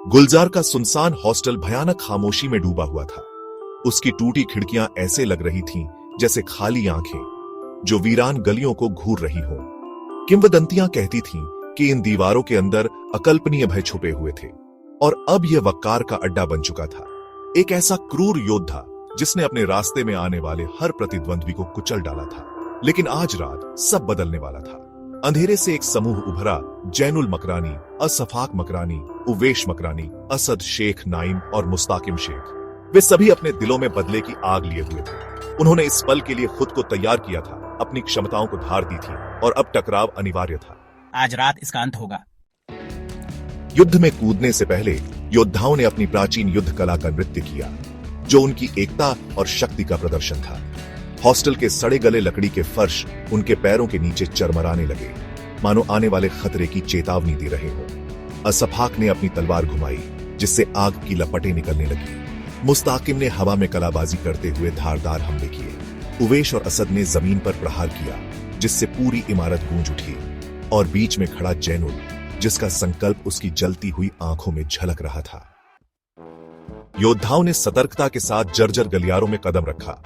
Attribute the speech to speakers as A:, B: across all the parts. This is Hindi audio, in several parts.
A: गुलजार का सुनसान हॉस्टल भयानक खामोशी में डूबा हुआ था। उसकी टूटी खिड़कियां ऐसे लग रही थीं जैसे खाली आंखें जो वीरान गलियों को घूर रही हों। किंवदंतियां कहती थीं कि इन दीवारों के अंदर अकल्पनीय भय छुपे हुए थे और अब यह वक्कार का अड्डा बन चुका था। एक ऐसा क्रूर योद्धा जिसने अपने रास्ते में आने वाले हर प्रतिद्वंद्वी को कुचल डाला था। लेकिन आज रात सब बदलने वाला था। अंधेरे से एक समूह उभरा। जैनुल मकरानी, असफाक मकरानी, उवेश मकरानी, असद शेख नाइम और मुस्ताकिम शेख। वे सभी अपने दिलों में बदले की आग लिए हुए थे। उन्होंने इस पल के लिए खुद को तैयार किया था, अपनी क्षमताओं को धार दी थी और अब टकराव अनिवार्य था।
B: आज रात इसका अंत होगा।
A: युद्ध में कूदने से पहले योद्धाओं ने अपनी प्राचीन युद्ध कला का नृत्य किया, जो उनकी एकता और शक्ति का प्रदर्शन था। हॉस्टल के सड़े गले लकड़ी के फर्श उनके पैरों के नीचे चरमराने लगे, मानो आने वाले खतरे की चेतावनी दे रहे हो। असफाक ने अपनी तलवार घुमाई, जिससे आग की लपटें निकलने लगी। मुस्ताकिम ने हवा में कलाबाजी करते हुए धारदार हमले किए। उवेश और असद ने जमीन पर प्रहार किया, जिससे पूरी इमारत गूंज उठी। और बीच में खड़ा जैनुल, जिसका संकल्प उसकी जलती हुई आंखों में झलक रहा था। योद्धाओं ने सतर्कता के साथ जर्जर गलियारों में कदम रखा,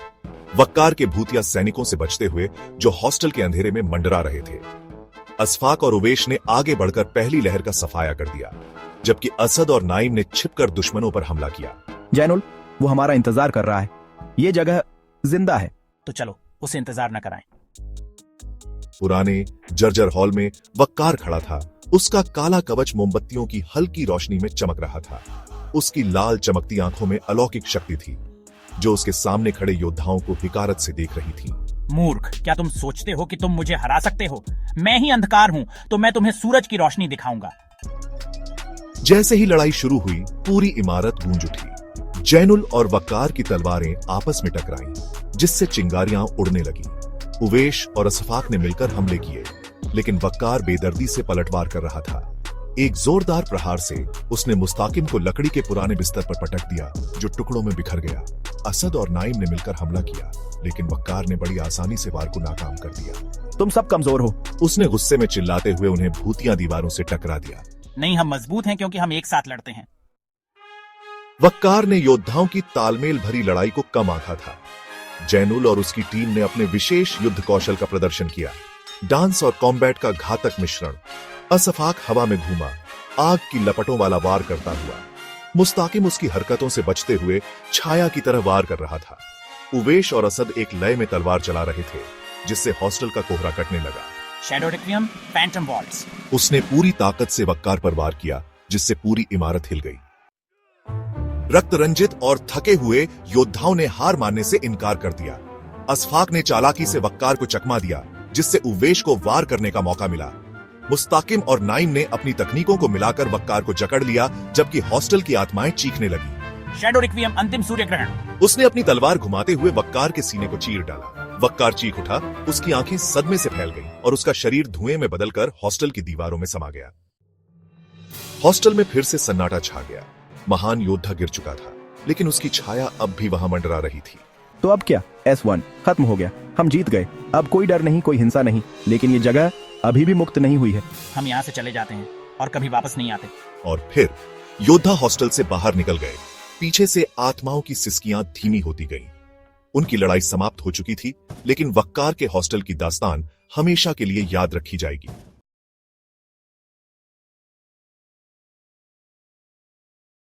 A: वक्कार के भूतिया सैनिकों से बचते हुए जो हॉस्टल के अंधेरे में मंडरा रहे थे। असफाक और उवेश ने आगे बढ़कर पहली लहर का सफाया कर दिया, जबकि असद और नाइम ने छिपकर दुश्मनों पर हमला किया।
C: जैनुल, वो हमारा इंतजार कर रहा है। ये जगह जिंदा है।
B: तो चलो उसे इंतजार न कराएं।
A: पुराने जर्जर हॉल में वक्कार खड़ा था। उसका काला कवच मोमबत्तियों की हल्की रोशनी में चमक रहा था। उसकी लाल चमकती आंखों में अलौकिक शक्ति थी, जो उसके सामने खड़े योद्धाओं को हिकारत से देख रही थी।
B: मूर्ख, क्या तुम सोचते हो कि तुम मुझे हरा सकते हो? मैं ही अंधकार हूं, तो मैं तुम्हें सूरज की रोशनी दिखाऊंगा।
A: जैसे ही लड़ाई शुरू हुई, पूरी इमारत गूंज उठी। जैनुल और वक्कार की तलवारें आपस में टकराईं, जिससे चिंगारियां उड़ने लगीं। उवेश और असफाक ने मिलकर हमले किए, लेकिन वक्कार बेदर्दी से पलटवार कर रहा था। एक जोरदार प्रहार से उसने मुस्ताकिम को लकड़ी के पुराने बिस्तर पर पटक दिया, जो टुकड़ों में बिखर गया। असद और नाइम ने मिलकर हमला किया, लेकिन वक्कार ने बड़ी आसानी से वार को नाकाम कर दिया।
C: तुम सब कमजोर हो।
A: उसने गुस्से में चिल्लाते हुए उन्हें भूतिया दीवारों से टकरा दिया।
B: नहीं, हम मजबूत हैं क्योंकि हम एक साथ लड़ते हैं।
A: वक्कार ने योद्धाओं की तालमेल भरी लड़ाई को कम आंका था। जैनुल और उसकी टीम ने अपने विशेष युद्ध कौशल का प्रदर्शन किया, डांस और कॉम्बैट का घातक मिश्रण। असफाक हवा में घूमा, आग की लपटों वाला वार करता हुआ। मुस्ताकिम उसकी हरकतों से बचते हुए छाया की तरह वार कर रहा था। उवेश और असद एक लय में तलवार चला रहे थे, जिससे हॉस्टल का कोहरा कटने लगा।
B: Shadow requiem, phantom waltz.
A: उसने पूरी ताकत से वक्कार पर वार किया, जिससे पूरी इमारत हिल गई। रक्त रंजित और थके हुए योद्धाओं ने हार मानने से इनकार कर दिया। असफाक ने चालाकी से वक्कार को चकमा दिया, जिससे उवेश को वार करने का मौका मिला। मुस्ताकिम और नाइम ने अपनी तकनीकों को मिलाकर वक्कार को जकड़ लिया, जबकि हॉस्टल की आत्माएं चीखने लगी।
B: शैडो रिक्वियम, अंतिम सूर्य ग्रहण।
A: उसने अपनी तलवार घुमाते हुए वक्कार के सीने को चीर डाला। वक्कार चीख उठा, उसकी आंखें सदमे से फैल गईं और उसका शरीर धुएं में बदलकर हॉस्टल की दीवारों में समा गया। हॉस्टल में फिर से सन्नाटा छा गया। महान योद्धा गिर चुका था, लेकिन उसकी छाया अब भी वहां मंडरा रही थी।
C: तो अब क्या? S1 खत्म हो गया। हम जीत गए। अब कोई डर नहीं, कोई हिंसा नहीं। लेकिन ये जगह अभी भी मुक्त नहीं हुई है।
B: हम यहाँ से चले जाते हैं और कभी वापस नहीं आते।
A: और फिर योद्धा हॉस्टल से बाहर निकल गए। पीछे से आत्माओं की सिसकियां धीमी होती गईं। उनकी लड़ाई समाप्त हो चुकी थी, लेकिन वक्कार के हॉस्टल की दास्तान हमेशा के लिए याद रखी जाएगी।